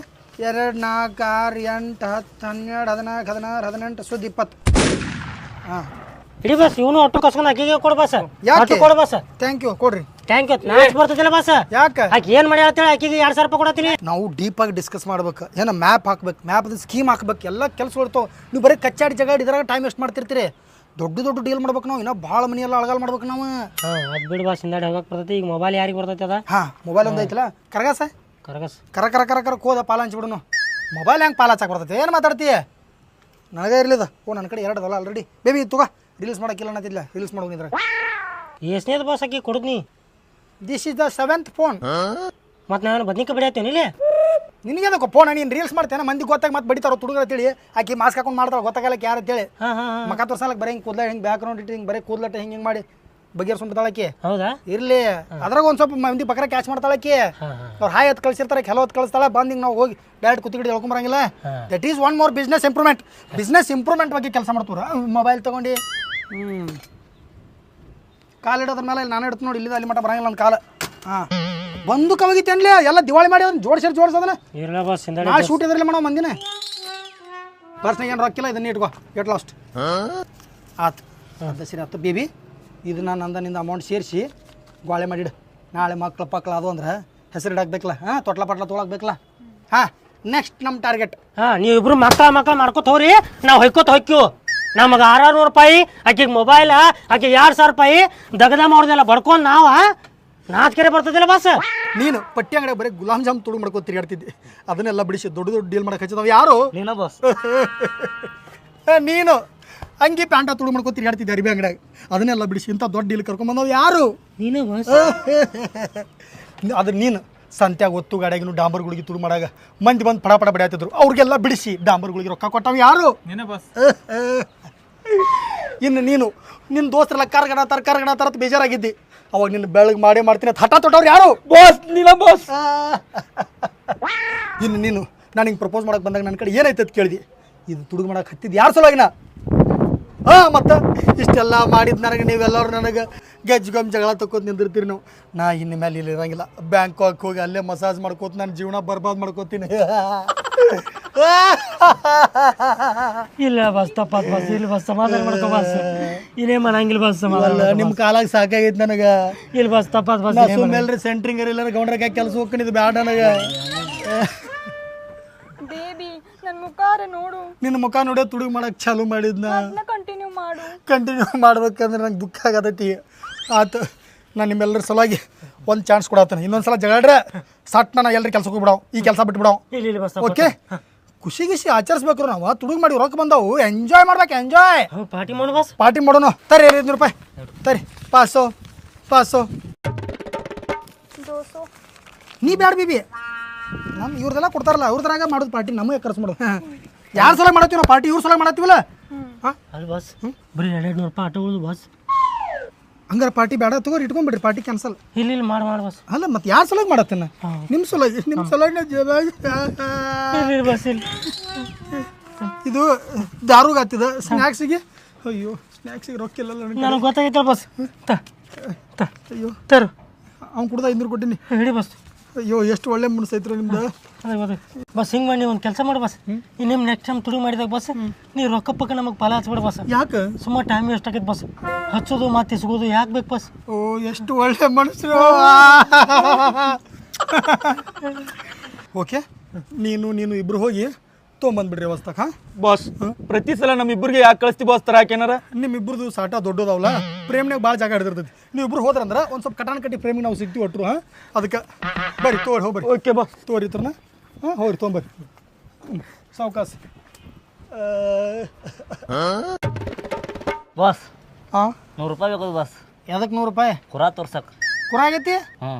4 6 8 10 12 14 16 17 18 ಹಾಂ ಇಡಿ ಬಾಸ್ ಇವನು ಒಟ್ಟು ಕಸ್ಕೊಂಡು ಆಕಿಗೆ ಕೊಡು ಬಾಸ್ ಯಾಕೆ ಕೊಡು ಬಾಸ್ ಥ್ಯಾಂಕ್ ಯು ಕೊಡ್ರಿ ಥ್ಯಾಂಕ್ ಯು ನಾಳೆ ಬರ್ತದಿಲ್ಲ ಬಾಸ್ ಯಾಕೆ ಆಕೆ ಏನು ಮಾಡಿ ಹೇಳ್ತೇಳಿ ಆಕಿಗೆ 2000 ರೂಪಾಯಿ ಕೊಡತ್ತೀನಿ ನಾವು ಡೀಪಾಗಿ ಡಿಸ್ಕಸ್ ಮಾಡ್ಬೇಕು ಏನೋ ಮ್ಯಾಪ್ ಹಾಕ್ಬೇಕು ಮ್ಯಾಪ್ದು ಸ್ಕೀಮ್ ಹಾಕ್ಬೇಕು ಎಲ್ಲ ಕೆಲಸ ಇರ್ತಾವೆ ನೀವು ಬರೀ ಕಚ್ಚಾಡಿ ಜಗಾಡಿ ಇದ್ರಾಗ ಟೈಮ್ ವೇಸ್ಟ್ ಮಾಡ್ತಿರ್ತೀರಿ ದೊಡ್ಡ ಡೀಲ್ ಮಾಡ್ಬೇಕು ನಾವು ಇನ್ನೂ ಭಾಳ ಮನಿ ಎಲ್ಲ ಅಳಗಾಲ್ ಮಾಡ್ಬೇಕು ನಾವು ಅದು ಬಿಡು ಬಾಸ್ ಹಿಂದಾಡಿ ಹೋಗಕ್ಕೆ ಬರ್ತೈತಿ ಈಗ ಮೊಬೈಲ್ ಯಾರಿಗೆ ಬರ್ತೈತಿ ಅದ ಮೊಬೈಲ್ ಒಂದು ಐತಲ್ಲ ಕರಗಾಸ ಕರಗಸ್ ಕರ ಕೋದ ಪಾಲ ಹಂಚ್ಬಿಡುನು ಮೊಬೈಲ್ ಹೆಂಗೆ ಪಾಲ ಹಚ್ಚಾಕ ಬರ್ತೈತಿ ಏನು ಮಾತಾಡ್ತೀಯ ನನಗೆ ಇರ್ಲಿದ ನನ್ನ ಕಡೆ 2 ಅಲ್ಲ ಆಲ್ರೆಡಿ ಬೇಬಿ ತುಗ ರೀಲ್ಸ್ ಮಾಡೋಕ್ಕಿಲ್ಲ ಅನ್ನತ್ತಿಲ್ಲ ರೀಲ್ಸ್ ಮಾಡೋಗಿದ್ರೆ ಎಷ್ಟನೇದು ಬಾಸ್ ಆಕಿ ಕೊಡುದು this is the 7th phone ಮತ್ತು ನಾನು ಬದ್ನಿಕಾಯಿ ಬಿಡಾತೀನಿ ಇಲ್ಲಿ ನಿನಗೇನಕ್ಕ ಫೋನ್ ನೀನು ರೀಲ್ಸ್ ಮಾಡ್ತೇನೆ ಮಂದಿ ಗೊತ್ತಾಗ ಮತ್ತೆ ಬಡಿತಾರೋ ತುಡುಗರ ಅಂತೇಳಿ ಆಕಿ ಮಾಸ್ಕ್ ಹಾಕೊಂಡು ಮಾಡ್ತಾಳೆ ಗೊತ್ತಾಗಲ್ಲಕ್ಕೆ ಯಾರು ಅಂತೇಳಿ ಮಕ್ಕ ತೋರ್ಸಲಕ್ಕೆ ಬರೀ ಹಿಂಗೆ ಕೂದಲ ಹಿಂಗೆ ಬ್ಯಾಕ್ಗ್ರೌಂಡ್ ಇಟ್ಟು ಹಿಂಗೆ ಬರೀ ಕೂದಲಟ್ಟ ಹಿಂಗೆ ಮಾಡಿ ಬಗೆಹರಿಸ್ಬಿಡ್ತಾಳಕ್ಕೆ ಹೌದಾ ಇರ್ಲಿ ಅದ್ರಾಗ ಒಂದು ಸ್ವಲ್ಪ ಮಂದಿ ಬಕರ ಕ್ಯಾಚ್ ಮಾಡ್ತಾಳಕ್ಕೆ ಅವ್ರು ಹಾಯ್ ಹೊತ್ತು ಕಳ್ಸಿರ್ತಾರೆ ಕೆಲವು ಹೊತ್ತು ಕಳಿಸ್ತಾಳೆ ಬಂದು ಹಿಂಗೆ ನಾವು ಹೋಗಿ ಡೈರೆಕ್ಟ್ ಕುತ್ತಿಗಡಿ ಹೇಳ್ಕೊಂಬರಂಗಿಲ್ಲ that is one more business improvement ಬಗ್ಗೆ ಕೆಲಸ ಮಾಡ್ತಾರ ಮೊಬೈಲ್ ತೊಗೊಂಡು ಕಾಲು ಇಡೋದ್ರ ಮೇಲೆ ನಾನು ಇಡ್ತು ನೋಡಿ ಇಲ್ಲಿಂದ ಅಲ್ಲಿ ಮಟ್ಟ ಬರಂಗಿಲ್ಲ ನನ್ನ ಕಾಲ ಬಂದೂಕ್ ಅವಾಗಿತ್ತು ಅನ್ಲೇ ಎಲ್ಲ ದಿವಾಳಿ ಮಾಡಿ ಅದನ್ನ ಜೋಡ್ಸೋದನ್ನ ಇರಲ್ಲ ಬಾಸ್ ನಾ ಶೂಟ್ ಇದ್ರಲ್ಲಿ ಮಾಡೋ ಮಂದಿನ ಪರ್ಸ್ನಾಗ ಏನು ರೊಕ್ಕಿಲ್ಲ ಇದನ್ನ ಇಟ್ಕೋ ಗೆಟ್ ಲಾಸ್ಟ್ ಆತು ಅದ ಸರಿ ಆತು ಬೇಬಿ ಇದು ನಾನು ನಂದನಿಂದ ಅಮೌಂಟ್ ಸೇರಿಸಿ ಗೋಳೆ ಮಾಡಿಡು ನಾಳೆ ಮಕ್ಳು ಅದು ಅಂದ್ರೆ ಹೆಸರು ಇಡಾಕ್ಬೇಕಲ್ಲ ತೊಟ್ಲ ಪಟ್ಲ ತೊಗೊಳಕ್ಬೇಕಲ್ಲ ನೆಕ್ಸ್ಟ್ ನಮ್ಮ ಟಾರ್ಗೆಟ್ ನೀವಿಬ್ರು ಮಕ್ಕಳ ಮಾಡ್ಕೊತ ಹೋಗ್ರಿ ನಾವು ಹೊಯ್ಕೋತ ಹೊಯ್ಕಿವು ನಮಗೆ 600 ರೂಪಾಯಿ ಆಕೆಗೆ ಮೊಬೈಲ್ ಆಕೆಗೆ 2000 ರೂಪಾಯಿ ದಗದ ಮಾಡೋದೆಲ್ಲ ಬಡ್ಕೊಂಡು ನಾಚಿಕೆರೆ ಬರ್ತದಿಲ್ಲ ಬಾಸ್ ನೀನು ಪಟ್ಟಿ ಅಂಗಡಿ ಬರೀ ಗುಲಾಬ್ ಜಾಮ್ ತುಡು ಮಾಡ್ಕೋ ತಿರುಗಾಡ್ತಿದ್ದೆ ಅದನ್ನೆಲ್ಲ ಬಿಡಿಸಿ ದೊಡ್ಡ ಡೀಲ್ ಮಾಡಕ್ಕೆ ಹಚ್ಚಿದವ್ ಯಾರು ನೀನ ಬಾಸ್ ನೀನು ಅಂಗಿ ಪ್ಯಾಂಟ ತುಡು ಮಾಡ್ಕೋ ತಿರುಗಾಡ್ತಿದ್ದೆ ಅರಿಬಿ ಅಂಗಡಿಯಾಗ ಅದನ್ನೆಲ್ಲ ಬಿಡಿಸಿ ಇಂಥ ದೊಡ್ಡ ಡೀಲ್ ಕರ್ಕೊಂಬಂದವ್ ಯಾರು ನೀನೇ ಬಾಸ್ ಅದು ನೀನು ಸಂತ್ಯಾಗ ಒತ್ತು ಗಾಡಿಯಾಗಿನ ಡಾಂಬರ್ಗಳಿಗೆ ತುಡು ಮಾಡಾಗ ಮಂದಿ ಬಂದು ಪಡ ಬಡಿಯಾತಿದ್ರು ಅವ್ರಿಗೆಲ್ಲ ಬಿಡಿಸಿ ಡಾಂಬರ್ಗಳಿಗೆ ರೊಕ್ಕ ಕೊಟ್ಟವ್ ಯಾರು ನೀನೇ ಬಾಸ್ ಇನ್ನು ನೀನು ನಿನ್ನ ದೋಸ್ತರೆಲ್ಲ ಕಾರ್ಗಣ ತರತ್ ಬೇಜಾರಾಗಿದ್ದಿ ಅವಾಗ ನಿನ್ನ ಬೆಳಗ್ಗೆ ಮಾಡ್ತೀನಿ ಹಠ ತೊಟ್ಟವ್ರು ಯಾರು ಬಾಸ್ ನೀನ ಬಾಸ್ ಇನ್ನು ನೀನು ನಾನು ಹಿಂಗೆ ಪ್ರಪೋಸ್ ಮಾಡಕ್ಕೆ ಬಂದಾಗ ನನ್ನ ಕಡೆ ಏನೈತೆ ಅಂತ ಕೇಳಿದಿ ಇದು ತುಡುಗು ಮಾಡಕ್ಕೆ ಹತ್ತಿದ್ದು ಯಾರು ಸಲುವಾಗಿನ ಮತ್ತು ಇಷ್ಟೆಲ್ಲ ಮಾಡಿದ್ದು ನನಗೆ ನೀವೆಲ್ಲರೂ ನನಗೆ ಗಮ್ ಜಗಳ ತಕ್ಕೋತ ನಿಂದಿರ್ತೀರಿ ನಾವು ನಾ ಇನ್ನು ಮೇಲೆ ಇಲ್ಲಿ ಇರೋಂಗಿಲ್ಲ ಬ್ಯಾಂಕಾಕ್ ಹೋಗಿ ಅಲ್ಲೇ ಮಸಾಜ್ ಮಾಡ್ಕೋತ ನನ್ನ ಜೀವನ ಬರ್ಬಾದ್ ಮಾಡ್ಕೋತೀನಿ ಇಲ್ಲ ಬಸ್ ತಪ್ಪಾತ್ ಬಸ್ ಇಲ್ಲಿ ಬಸ್ ಸಮಾಧಾನ ಮಾಡ್ಕೋ ಬಸ್ ಇನ್ನೇ ಮಾಡಂಗಿಲ್ಲ ಬಸ್ ಸಮಾಧಾನ ನಿಮ್ಮ ಕಾಲಾಗ ಸಾಕಾಗೈತೆ ನನಗೆ ಇಲ್ಲಿ ಬಸ್ ತಪ್ಪಾತ್ ಬಸ್ ಸುಮ್ಮನೆ ಸೆಂಟ್ರಿಂಗ್ ಇಲ್ಲ ಗೌಂಡ್ರಾಗ ಕೆಲಸ ಹೋಗ್ಕೊಂಡಿದ್ದು ಬ್ಯಾಡ ನನಗೆ ಬೇಬಿ ನನ್ನ ಮುಖಾರ ನೋಡು ನಿನ್ನ ಮುಖ ನೋಡೋ ತುಡುಗು ಮಾಡಕ್ಕೆ ಚಾಲು ಮಾಡಿದ್ನ ಕಂಟಿನ್ಯೂ ಮಾಡು ಕಂಟಿನ್ಯೂ ಮಾಡ್ಬೇಕಂದ್ರೆ ನಂಗೆ ದುಃಖ ಆಗತೈತಿ ಆತು ನಾನು ನಿಮ್ಮೆಲ್ಲರ ಸಲುವಾಗಿ ಒಂದು ಚಾನ್ಸ್ ಕೊಡತ್ತಾನೆ ಇನ್ನೊಂದು ಸಲ ಜಗಳಡ್ರೆ ಸಟ್ ನಾನು ಎಲ್ಲರೂ ಕೆಲಸಕ್ಕೆ ಹೋಗ್ಬಿಡವು ಈ ಕೆಲಸ ಬಿಟ್ಬಿಡವು ಇಲ್ಲಿ ಬಸ್ ಓಕೆ ಖುಷಿ ಆಚರಿಸ್ಬೇಕು ನಾವು ತುಡುಗು ಮಾಡಿ ರೊಕ್ಕ ಬಂದವು ಎಂಜಾಯ್ ಮಾಡ್ಬೇಕು ಎಂಜಾಯ್ ಪಾರ್ಟಿ ಮಾಡು ಬಸ್ ಪಾರ್ಟಿ ಮಾಡೋಣ ತರಿ 500 ರೂಪಾಯಿ ತರಿ ಪಾಸು ದೋಸು ನೀ ಬ್ಯಾಡ ಬಿಬಿ ನಮ್ಮ ಇವ್ರದೆಲ್ಲ ಕೊಡ್ತಾರಲ್ಲ ಅವ್ರದ್ರಾಗ ಮಾಡೋದು ಪಾರ್ಟಿ ನಮಗೆ ಖರ್ಚು ಮಾಡೋದು ಯಾರು ಸಲ ಮಾಡತ್ತೀವಿ ನಾವು ಪಾರ್ಟಿ ಇವ್ರ ಸಲ ಮಾಡತ್ತೀವಲ್ಲ ಅಲ್ಲಿ ಬಸ್ ಬರೀ 200 ರೂಪಾಯಿ ಆಟೋ ಉಳಿದು ಬಸ್ ಹಂಗಾರೆ ಪಾರ್ಟಿ ಬೇಡ ತಗೋರಿ ಇಟ್ಕೊಂಡ್ಬಿಡ್ರಿ ಪಾರ್ಟಿ ಕ್ಯಾನ್ಸಲ್ ಇಲ್ಲಿ ಮಾಡಿ ಬಸ್ ಅಲ್ಲ ಮತ್ತೆ ಯಾರ ಸಲುವಾಗಿ ಮಾಡತ್ತೇನೆ ನಿಮ್ಮ ಸಲುವಾಗಿ ಬಸ್ ಇಲ್ಲಿ ಇದು ದಾರುಗ ಆಗ್ತಿದ ಸ್ನ್ಯಾಕ್ಸಿಗೆ ಅಯ್ಯೋ ಸ್ನ್ಯಾಕ್ಸಿಗೆ ರೊಕ್ಕ ಇಲ್ಲ ನನಗೆ ಗೊತ್ತಾಗೈತಲ್ಲ ಬಸ್ ಅಯ್ಯೋ ತರು ಅವ್ನು ಕುಡ್ದ 500 ಕೊಟ್ಟಿನಿ ಹೇಳಿ ಬಸ್ ಅಯ್ಯೋ ಎಷ್ಟು ಒಳ್ಳೆ ಮುನ್ಸೈತ್ರಿ ನಿಮ್ದು ಬಸ್ ಹಿಂಗೆ ಮಾಡಿ ಒಂದು ಕೆಲಸ ಮಾಡಿ ಬಸ್ ಇನ್ನೇನು ನೆಕ್ಸ್ಟ್ ಟೈಮ್ ತುಡುಗು ಮಾಡಿದಾಗ ಬಸ್ ನೀವು ರೊಕ್ಕ ಪಕ್ಕ ನಮಗೆ ಫಲ ಹಚ್ಬಿಡು ಬಸ್ ಯಾಕೆ ಸುಮಾರು ಟೈಮ್ ವೇಸ್ಟ್ ಆಗೈತೆ ಬಸ್ ಹಚ್ಚೋದು ಮತ್ತೆ ಇಸ್ಗೋದು ಯಾಕೆ ಬೇಕು ಬಸ್ ಓ ಎಷ್ಟು ಒಳ್ಳೆ ಮನುಷ್ಯರು ಓಕೆ ನೀನು ಇಬ್ರು ಹೋಗಿ ತೊಗೊಂಬಂದ್ಬಿಡ್ರಿ ಅವಸ್ಥಾಕ ಬಾಸ್ ಪ್ರತಿ ಸಲ ನಮ್ಮಿಬ್ಬರಿಗೆ ಯಾಕೆ ಕಳಿಸ್ತಿ ಬಾಸ್ ತರಾಕೇನಾರ ನಿಮ್ಮಿಬ್ರದ್ದು ಸಾಟ ದೊಡ್ಡದವಲ್ಲ ಪ್ರೇಮ್ನಾಗ ಭಾಳ ಜಾಗ ಹಿಡಿದಿರ್ತೈತಿ ನೀವು ಇಬ್ರು ಹೋದ್ರಂದ್ರೆ ಒಂದು ಸ್ವಲ್ಪ ಕಟಾಣ ಕಟ್ಟಿ ಪ್ರೇಮಿಗೆ ನಾವು ಸಿಗ್ತೀವಿ ಒಟ್ಟರು ಅದಕ್ಕೆ ಬರ್ರಿ ತೋರಿ ಹೋಗ್ಬರ್ರಿ ಓಕೆ ಬಾಸ್ ತೋರಿ ಇತ್ರನ ಹೋಗ್ರಿ ತೊಗೊಂಬರ್ರಿ ಸಾವ್ಕಾಸ ಬಾಸ್ ಹಾಂ 100 ರೂಪಾಯಿ ಬೇಕು ಬಾಸ್ ಎದಕ್ಕೆ 100 ರೂಪಾಯಿ ಕುರ ತೋರ್ಸಕ್ ಕುರ ಆಗೈತಿ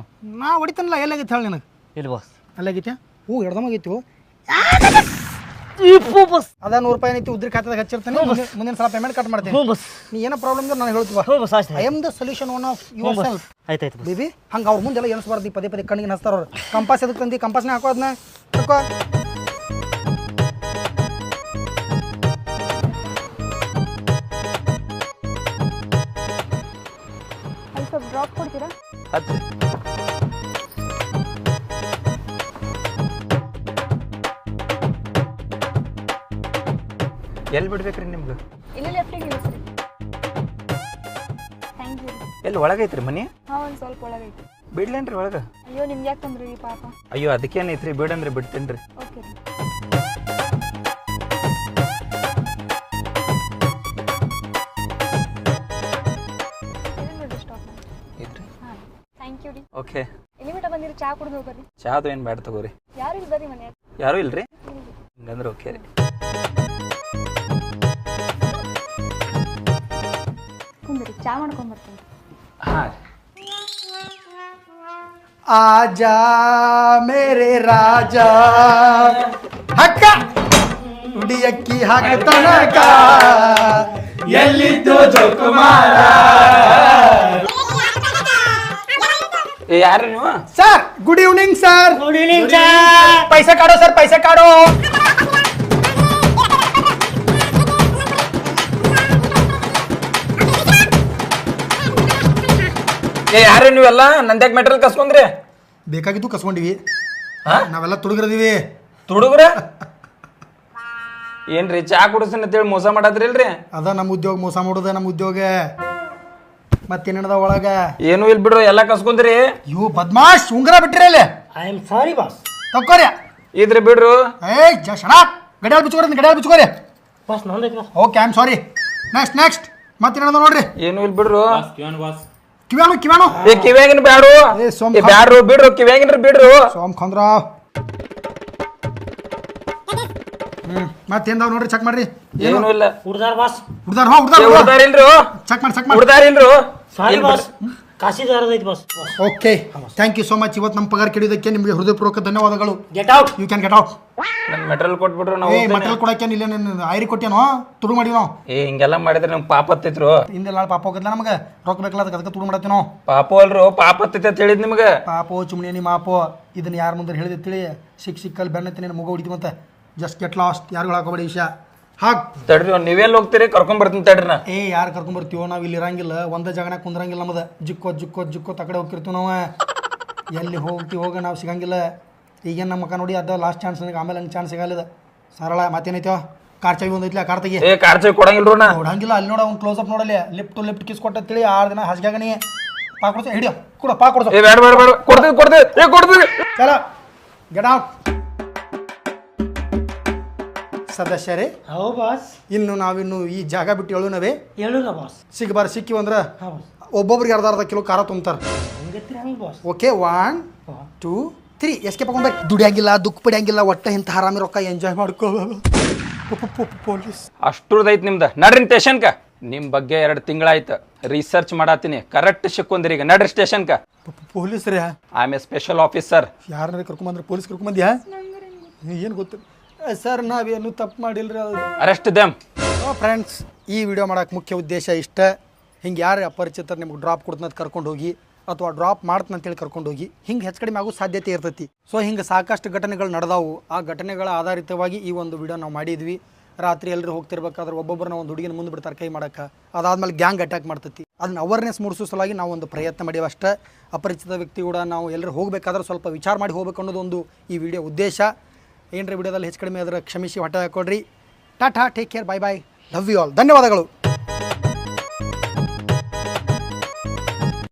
ನಾ ಹೊಡಿತಾನಲ್ಲ ಎಲ್ಲಾಗೈತಿ ಹೇಳಿ ನನಗೆ ಇಲ್ಲಿ ಬಾಸ್ ಅಲ್ಲಾಗೈತಿ ಹಿಡ್ದಮಾಗೈತಿ ಬಸ್ ಅದ 100 ರೂಪಾಯಿ ಏನೈತಿ ಉದ್ರಿ ಖಾತೆದಾಗ ಹಚ್ಚಿರ್ತಾನೆ ಮುಂದಿನ ಸಲ ಪೇಮೆಂಟ್ ಕಟ್ ಮಾಡ್ತೀನಿ ಬಸ್ ನೀ ಏನೋ ಪ್ರಾಬ್ಲಮ್ ಇದ್ರೆ ನಾನು ಹೇಳ್ತೀವ ಬಸ್ ಆಯ್ತು I am the solution one of your self ಆಯ್ತಾಯ್ತು ಬೇಬಿ ಹಂಗೆ ಅವ್ರ ಮುಂದೆಲ್ಲ ಎನಿಸ್ಬಾರ್ದು ಪದೇ ಕಣ್ಣಿಗೆ ಹಚ್ತಾರ ಅವ್ರು ಕಂಪಾಸ್ ಎದಕ್ಕೆ ತಂದು ಕಂಪಾಸ್ನೇ ಹಾಕೋದನ್ನ ಹಾಕೋ ಅಲ್ಲಿ ಸ್ವಲ್ಪ ಡ್ರಾಪ್ ಕೊಡ್ತೀರಾ ಎಲ್ಲಿ ಬಿಡ್ಬೇಕ್ರಿ ನಿಮ್ಗೆ ಇಲ್ಲಿ ಲೆಫ್ಟಿಗೆ ನಿಲ್ಲಿಸ್ರಿ ಥ್ಯಾಂಕ್ ಯು ಎಲ್ಲಿ ಒಳಗೈತ್ರಿ ಮನಿ ಹಾಂ ಒಂದು ಸ್ವಲ್ಪ ಒಳಗೈತಿ ಬಿಡ್ಲೇನ್ರಿ ಒಳಗೆ ಅಯ್ಯೋ ನಿಮ್ಗೆ ಯಾಕೆ ತಂದ್ರಿ ಪಾಪ ಅಯ್ಯೋ ಅದಕ್ಕೇನೈತ್ರಿ ಬಿಡಂದ್ರೆ ಬಿಡ್ತೇನ್ರಿ ಓಕೆ ರೀ ಸ್ಟಾಪ್ ಇಲ್ರಿ ಹಾಂ ಥ್ಯಾಂಕ್ ಯು ರೀ ಓಕೆ ಇಲ್ಲಿ ಮಟ್ಟ ಬಂದಿರಿ ಚಾ ಕುಡ್ದು ಹೋಗ್ರಿ ಚಾದು ಏನು ಬ್ಯಾಡ ತಗೋರಿ ಯಾರು ಇಲ್ಲಿ ಬರ್ರಿ ಮನೆ ಯಾರೂ ಇಲ್ರಿ ಹಂಗಂದ್ರೆ ಓಕೆ ರೀ ಕುಂದ್ರಿ ಚಾ ಮಾಡ್ಕೊಂಬರ್ತೀನಿ ಹಾಂ ಆಜಾ ಮೇರೆ ರಾಜ ಹಕ್ಕ ಉಡಿ ಅಕ್ಕಿ ಹಾಕತನಕ ಎಲ್ಲಿದ್ದು ಜೋಕುಮಾರ ಯಾರು ನೀವು sir good evening sir good evening ಪೈಸೆ ಕಾಡೋ ಸರ್ ಪೈಸೆ ಕಾಡೋ ಯಾರು ನೀವೆಲ್ಲ ನಂದ್ಯಾಕ ಮೆಟೀರಿಯಲ್ ಕಸ್ಕೊಂಡ್ರಿ ಬೇಕಾಗಿದ್ದು ಕಸ್ಕೊಂಡಿವಿ ನಾವೆಲ್ಲ ತುಡುಗ್ರದೀವಿ. ತುಡುಗ್ರ ಏನ್ರಿ ಚಾ ಕುಡಿಸ್ತೀನಿ ಅಂತೇಳಿ ಮೋಸ ಮಾಡತ್ರಿಲ್ರಿ? ಅದ ನಮ್ಮ ಉದ್ಯೋಗ, ಮೋಸ ಮಾಡೋದ ನಮ್ಮ ಉದ್ಯೋಗ. ಮತ್ತೇನದ ಒಳಗ ಏನು ಇಲ್ ಬಿಡ್ರು, ಎಲ್ಲ ಕಸ್ಕೊಂಡ್ರಿ. ಇವು ಬದ್ಮಾಶ್ ಉಂಗ್ರ ಬಿಟ್ಟಿರ ಇಲ್ಲಿ. I am sorry boss. ತಕ್ಕೋರಿ. ಇದ್ರಿ ಬಿಡ್ರು. ಏಯ್ ಶಣ ಗಡಿಯಾಲ್ ಬಿಚ್ಕೋರಿ, ಗಡಿಯಾಲ್ ಬಿಚ್ಕೋರಿ. ಬಾಸ್ ನಂದೈತಿ boss. Okay I am sorry. Next ಮತ್ತೇನದ ನೋಡ್ರಿ. ಏನು ಇಲ್ ಬಿಡ್ರು. ಕಿವ್ಯಾನು ಏ ಕಿವ್ಯಾಗಿನ ಬ್ಯಾಡು. ಏ ಸೋಮ್ ಬ್ಯಾಡ್ರು ಬಿಡ್ರು, ಕಿವ್ಯಾಗಿನ್ರಿ ಬಿಡ್ರು. ಸೋಮ್ ಖಂದ್ರ. ಮತ್ತೇನ್ದಾವ್ ನೋಡ್ರಿ, ಚೆಕ್ ಮಾಡ್ರಿ. ಏನು ಇಲ್ಲ. ಹುಡ್ದಾರ್ ಬಾಸ್. ಹುಡ್ದಾರಿಲ್ರು. ಚೆಕ್ ಮಾಡಿ. ಹುಡ್ದಾರಿಲ್ರು. Sorry boss. ಕಾಸಿದಾರದೈತಿ boss. Okay thank you so much. ಇವತ್ತು ನಮ್ಮ ಪಗಾರ ಕೆಡಿಯೋದಕ್ಕೆ ನಿಮಗೆ ಹೃದಯಪೂರ್ವಕ ಧನ್ಯವಾದಗಳು. Get out. You can get out. ನನ್ ಮೆಟಲ್ ಕೊಟ್ಬಿಟ್ರು ನಾವು. ಏ ಮೆಟಲ್ ಕೊಡಕ್ಕೆ ಇಲ್ಲ, ನನ್ನ ಐರಿ ಕೊಟ್ಟೇನೋ, ತುಡು ಮಾಡಿವಿ ನಾವು. ಏ ಹಿಂಗೆಲ್ಲ ಮಾಡಿದ್ರೆ ನಮ್ಗೆ ಪಾಪ ಹತ್ತಿತ್ರು. ಹಿಂದೆಲ್ಲ ಪಾಪ ಹೋಗಲ್ಲ ನಮಗೆ, ರೊಕ್ಕ ಬೇಕಲ್ಲ, ಅದಕ್ಕೆ ತುಡು ಮಾಡತ್ತೀವಿ ನಾವು. ಪಾಪ ಅಲ್ರು, ಪಾಪ ಹತ್ತೈತೆ ಅಂತ ಹೇಳಿದ್ ನಿಮ್ಗೆ. ಪಾಪೋ ಚುಮ್ನಿ ನಿಮ್ಮ ಮಾಪೋ ಇದನ್ನ ಯಾರ ಮುಂದೆ ಹೇಳಿದಿತ್ತೇಳಿ ಸಿಕ್ಕಲ್ಲಿ ಬೆನ್ನತ್ತಿ ನೀನು ಮುಗ ಹೊಡಿತೀವಿ ಮತ್ತೆ. Just get lost. ಯಾರು ಹಾಕೋಬೇಡಿ ವಿಷಯ. ಹಾಕ್ ತಡ್ರಿ, ನೀವೆಲ್ಲ ಹೋಗ್ತೀರಿ? ಕರ್ಕೊಂಡ್ ಬರ್ತೀನಿ ತಡ್ರಿ ನಾ. ಏ ಯಾರು ಕರ್ಕೊಂಬರ್ತೀವೋ, ನಾವು ಇಲ್ಲಿ ಇರಂಗಿಲ್ಲ, ಒಂದೇ ಜಾಗನಾಗ ಕುಂದ್ರಂಗಿಲ್ಲ. ನಮ್ದು ಜಿಕ್ಕೋ ತಕಡೆ ಹೋಗ್ತಿರ್ತೀವಿ ನಾವು. ಎಲ್ಲಿ ಹೋಗ ನಾವು ಸಿಗಂಗಿಲ್ಲ. ಈಗೇನು ನಮ್ಮ ಮಕ್ಕ ನೋಡಿ ಅದ ಲಾಸ್ಟ್ ಚಾನ್ಸ್, ನನಗೆ ಆಮೇಲೆ ಹಂಗೆ ಚಾನ್ಸ್ ಸಿಗಲ್ಲ. ಸರಳ ಮತ್ತೇನೈತೋ, ಕಾರ್ ಚಾವಿ ಒಂದೈತಿ, ಕಾರ್ ತೆಗಿ. ಏ ಕಾರ್ ಚಾವಿ ಕೊಡಂಗಿಲ್ರು ನಾ. ನೋಡಂಗಿಲ್ಲ, ಅಲ್ಲಿ ನೋಡ ಅವ್ನು ಕ್ಲೋಸ್ ಅಪ್ ನೋಡಲಿ. ಲಿಫ್ಟ್ ಟು ಲಿಫ್ಟ್ ಕಿಸ್ ಕೊಟ್ಟಂತೇಳಿ 6 ದಿನ ಹಸ್ಗಾಗನಿ. ಪಾ ಕೊಡ್ಸೋ, ಹಿಡಿಯೋ ಕೂಡ ಪಾ ಕೊಡ್ಸೋ. ಏ ಬೇಡ ಕೊಡ್ತೀವಿ. ಚಲ ಗೆಟ್ ಔಟ್. ಸದಸ್ಯರೇ, ಹೌ ಬಾಸ್. ನಾವಿನ್ನು ಈ ಜಾಗ ಬಿಟ್ಟು ಹೇಳುನವೇ. ಹೇಳುಲ್ಲ ಬಾಸ್. ಸಿಕ್ಕಿವ ಅಂದ್ರೆ ಹಾಂ ಬಾಸ್. ಒಬ್ಬೊಬ್ರಿಗೆ ಅರ್ಧ ಕಿಲೋ ಖಾರ ತುಂಬ್ತಾರೆ. ಹಂಗತ್ರಿ ಹಂಗೆ ಬಾಸ್. ಓಕೆ 1 2 3 ಎಸ್ಕೆ ಪಕೊಂಡ್ಬೇಕು. ದುಡಿಯಂಗಿಲ್ಲ, ದುಃಖ ಪಡಿಯಂಗಿಲ್ಲ, ಒಟ್ಟ ಇಂಥ ಹರಾಮಿ ರೊಕ್ಕ ಎಂಜಾಯ್ ಮಾಡ್ಕೋ. ಪೊಲೀಸ್ ಅಷ್ಟ್ರದೈತ್ ನಿಮ್ದು. ನಡ್ರಿ ಸ್ಟೇಷನ್ಕ. ನಿಮ್ ಬಗ್ಗೆ 2 ತಿಂಗಳಾಯ್ತು ರಿಸರ್ಚ್ ಮಾಡತ್ತೀನಿ. ಕರೆಕ್ಟ್ ಸಿಕ್ಕೊಂದ್ರಿ. ಈಗ ನಡ್ರಿ ಸ್ಟೇಷನ್ಕ. ಪೊಲೀಸ್ರೇ? I am a special officer. ಯಾರನ್ನ ಕರ್ಕೊಂಬಂದ್ರೆ ಪೊಲೀಸ್ ಕರ್ಕೊಂಬಂದ್ಯಾ? ಏನು ಗೊತ್ತಿಲ್ಲ ಸರ್, ನಾವೇನು ತಪ್ಪು ಮಾಡಿಲ್ರಿ. ಅದು ಅರೆಸ್ಟ್ ದೆಮ್. ಫ್ರೆಂಡ್ಸ್, ಈ ವಿಡಿಯೋ ಮಾಡೋಕ್ಕೆ ಮುಖ್ಯ ಉದ್ದೇಶ ಇಷ್ಟ. ಹಿಂಗೆ ಯಾರು ಅಪರಿಚಿತರು ನಿಮ್ಗೆ ಡ್ರಾಪ್ ಕೊಡ್ತಂತ ಕರ್ಕೊಂಡು ಹೋಗಿ, ಅಥವಾ ಡ್ರಾಪ್ ಮಾಡ್ತಂತೇಳಿ ಕರ್ಕೊಂಡು ಹೋಗಿ, ಹಿಂಗೆ ಹೆಚ್ಚು ಕಡಿಮೆ ಆಗೋ ಸಾಧ್ಯತೆ ಇರ್ತೈತಿ. ಸೊ ಹಿಂಗೆ ಸಾಕಷ್ಟು ಘಟನೆಗಳು ನಡೆದಾವು. ಆ ಘಟನೆಗಳ ಆಧಾರಿತವಾಗಿ ಈ ಒಂದು ವಿಡಿಯೋ ನಾವು ಮಾಡಿದ್ವಿ. ರಾತ್ರಿ ಎಲ್ಲರೂ ಹೋಗ್ತಿರ್ಬೇಕಾದ್ರೆ ಒಬ್ಬೊಬ್ಬರನ್ನ ಒಂದು ಹುಡುಗಿನ ಮುಂದೆ ಬಿಡ್ತಾರೆ ಕೈ ಮಾಡೋಕ್ಕೆ. ಅದಾದ್ಮೇಲೆ ಗ್ಯಾಂಗ್ ಅಟ್ಯಾಕ್ ಮಾಡ್ತೈತಿ. ಅದನ್ನ ಅವೇರ್ನೆಸ್ ಮೂಡಿಸೋ ಸಲುವಾಗಿ ನಾವು ಒಂದು ಪ್ರಯತ್ನ ಮಾಡೀವಿ ಅಷ್ಟೇ. ಅಪರಿಚಿತ ವ್ಯಕ್ತಿ ಕೂಡ ನಾವು ಎಲ್ಲರೂ ಹೋಗಬೇಕಾದ್ರೆ ಸ್ವಲ್ಪ ವಿಚಾರ ಮಾಡಿ ಹೋಗ್ಬೇಕು ಅನ್ನೋದೊಂದು ಈ ವಿಡಿಯೋ ಉದ್ದೇಶ. ಏನರ ವಿಡಿಯೋದಲ್ಲಿ ಹೆಚ್ಚು ಕಡಿಮೆ ಅದರ ಕ್ಷಮಿಸಿ ಹೊಟ್ಟೆ ಹಾಕೊಡ್ರಿ. Tata, take care, bye bye, love you all. ಧನ್ಯವಾದಗಳು.